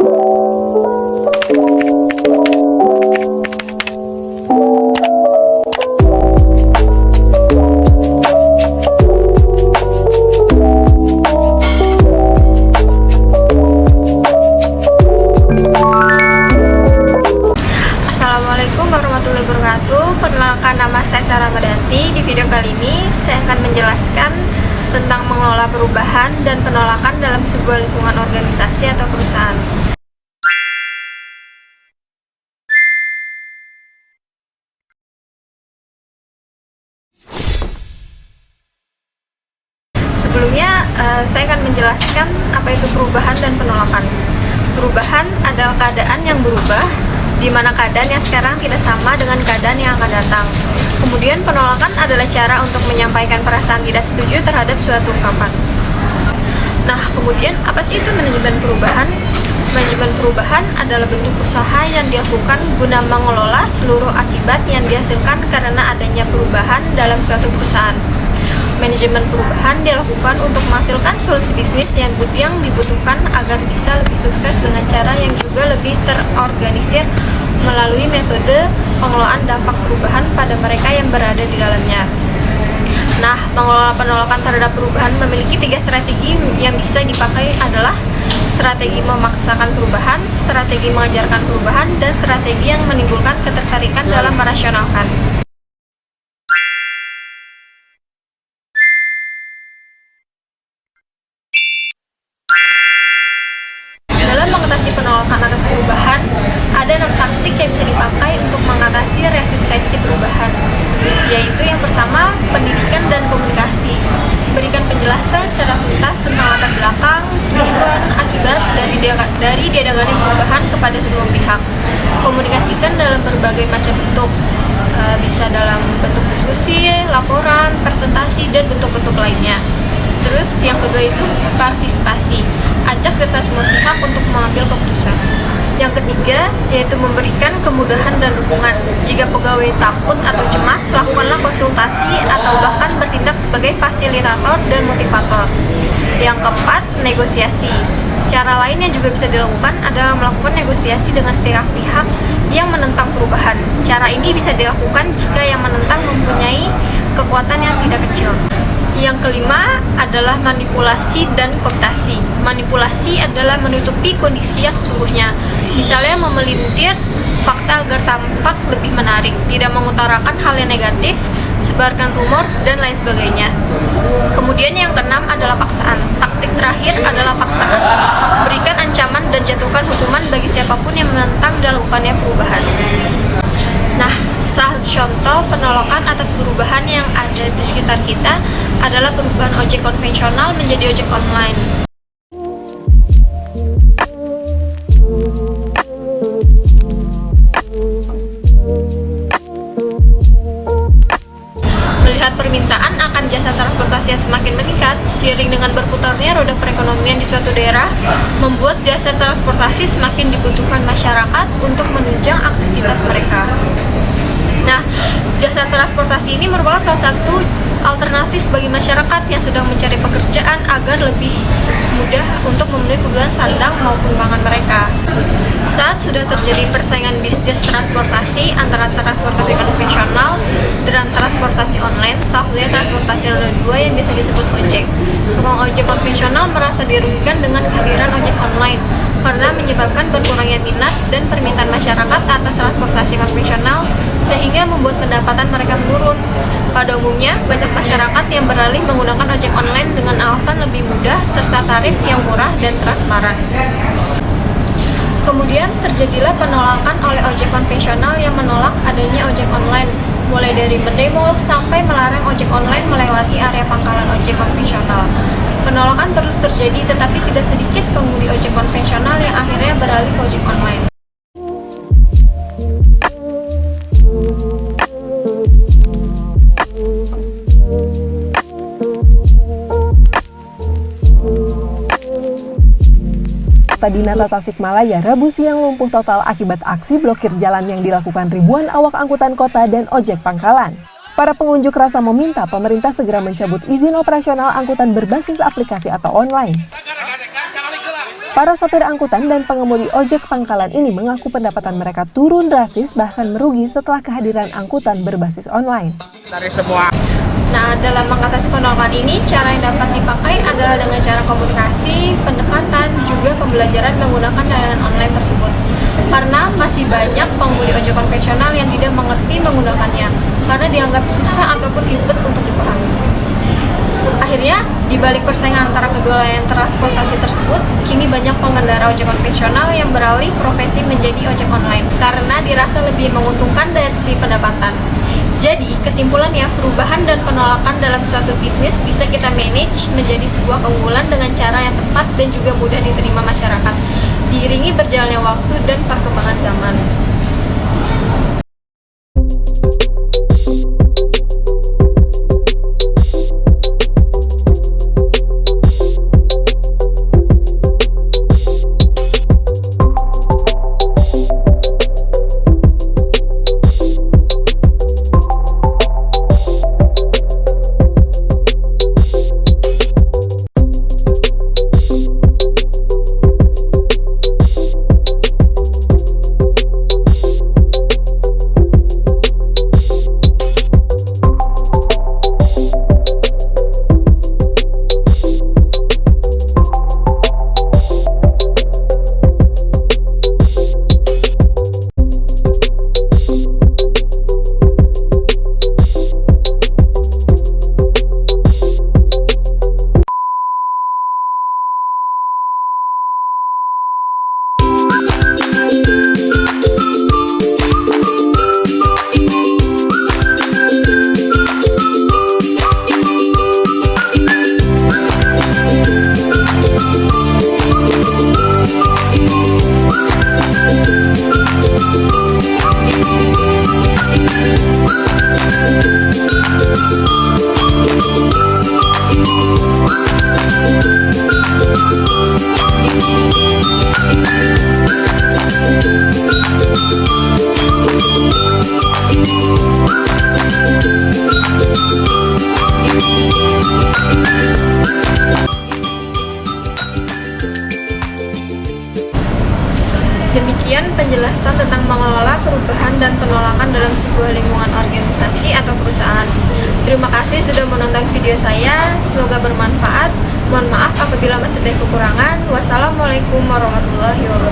Assalamualaikum warahmatullahi wabarakatuh. Perkenalkan, nama saya Sarah Madanti. Di video kali ini saya akan menjelaskan tentang mengelola perubahan dan penolakan dalam sebuah lingkungan organisasi atau perusahaan. Sebelumnya, saya akan menjelaskan apa itu perubahan dan penolakan. Perubahan adalah keadaan yang berubah, di mana keadaan yang sekarang tidak sama dengan keadaan yang akan datang. Kemudian penolakan adalah cara untuk menyampaikan perasaan tidak setuju terhadap suatu ungkapan. Nah, kemudian apa sih itu manajemen perubahan? Manajemen perubahan adalah bentuk usaha yang dilakukan guna mengelola seluruh akibat yang dihasilkan karena adanya perubahan dalam suatu perusahaan. Manajemen perubahan dilakukan untuk menghasilkan solusi bisnis yang dibutuhkan agar bisa lebih sukses dengan cara yang juga lebih terorganisir melalui metode pengelolaan dampak perubahan pada mereka yang berada di dalamnya. Nah, pengelolaan penolakan terhadap perubahan memiliki 3 strategi yang bisa dipakai adalah strategi memaksakan perubahan, strategi mengajarkan perubahan, dan strategi yang menimbulkan ketertarikan dalam merasionalkan. Mengatasi penolakan atas perubahan, ada 6 taktik yang bisa dipakai untuk mengatasi resistensi perubahan, yaitu yang pertama, pendidikan dan komunikasi. Berikan penjelasan secara tuntas tentang latar belakang, tujuan, akibat dari diadakannya perubahan kepada semua pihak. Komunikasikan dalam berbagai macam bentuk, bisa dalam bentuk diskusi, laporan, presentasi, dan bentuk-bentuk lainnya. Terus yang kedua itu partisipasi, ajak serta semua pihak untuk mengambil keputusan. Yang ketiga yaitu memberikan kemudahan dan dukungan. Jika pegawai takut atau cemas, lakukanlah konsultasi atau bahkan bertindak sebagai fasilitator dan motivator. Yang keempat, negosiasi. Cara lain yang juga bisa dilakukan adalah melakukan negosiasi dengan pihak-pihak yang menentang perubahan. Cara ini bisa dilakukan jika yang menentang mempunyai kekuatan yang tidak kecil. Yang kelima adalah manipulasi dan kooptasi. Manipulasi adalah menutupi kondisi yang sesungguhnya. Misalnya memelintir fakta agar tampak lebih menarik, tidak mengutarakan hal yang negatif, sebarkan rumor, dan lain sebagainya. Kemudian yang keenam adalah paksaan. Taktik terakhir adalah paksaan. Berikan ancaman dan jatuhkan hukuman bagi siapapun yang menentang dilakukannya perubahan. Nah, salah contoh penolakan atas perubahan yang ada di sekitar kita adalah perubahan ojek konvensional menjadi ojek online. Melihat permintaan akan jasa transportasi yang semakin meningkat, seiring dengan berputarnya roda perekonomian di suatu daerah, membuat jasa transportasi semakin dibutuhkan masyarakat untuk menunjang aktivitas mereka. Nah, jasa transportasi ini merupakan salah satu alternatif bagi masyarakat yang sedang mencari pekerjaan agar lebih mudah untuk memenuhi kebutuhan sandang maupun pangan mereka. Saat sudah terjadi persaingan bisnis transportasi antara transportasi konvensional dan transportasi online, salah satunya transportasi roda 2 yang bisa disebut ojek. Tukang ojek konvensional merasa dirugikan dengan kehadiran ojek online karena menyebabkan berkurangnya minat dan permintaan masyarakat atas transportasi konvensional sehingga membuat pendapatan mereka menurun. Pada umumnya, banyak masyarakat yang beralih menggunakan ojek online dengan alasan lebih mudah serta tarif yang murah dan transparan. Kemudian terjadilah penolakan oleh ojek konvensional yang menolak adanya ojek online, mulai dari mendemo sampai melarang ojek online melewati area pangkalan ojek konvensional. Penolakan terus terjadi, tetapi tidak sedikit pengemudi ojek konvensional yang akhirnya beralih ke ojek online. Dinata Tasikmalaya Rabu siang lumpuh total akibat aksi blokir jalan yang dilakukan ribuan awak angkutan kota dan ojek pangkalan. Para pengunjuk rasa meminta pemerintah segera mencabut izin operasional angkutan berbasis aplikasi atau online. Para sopir angkutan dan pengemudi ojek pangkalan ini mengaku pendapatan mereka turun drastis bahkan merugi setelah kehadiran angkutan berbasis online. Dari semua. Nah, dalam mengatasi penolakan ini, cara yang dapat dipakai adalah dengan cara komunikasi, pendekatan, juga pembelajaran menggunakan layanan online tersebut. Karena masih banyak pengemudi ojek konvensional yang tidak mengerti menggunakannya, karena dianggap susah ataupun ribet untuk dipahami. Akhirnya, di balik persaingan antara kedua layanan transportasi tersebut, kini banyak pengendara ojek konvensional yang beralih profesi menjadi ojek online karena dirasa lebih menguntungkan dari sisi pendapatan. Jadi, kesimpulannya, perubahan dan penolakan dalam suatu bisnis bisa kita manage menjadi sebuah keunggulan dengan cara yang tepat dan juga mudah diterima masyarakat, diiringi berjalannya waktu dan perkembangan zaman. Demikian penjelasan tentang mengelola perubahan dan penolakan dalam sebuah lingkungan organisasi atau perusahaan. Terima kasih sudah menonton video saya, semoga bermanfaat. Mohon maaf apabila masih ada kekurangan. Wassalamualaikum warahmatullahi wabarakatuh.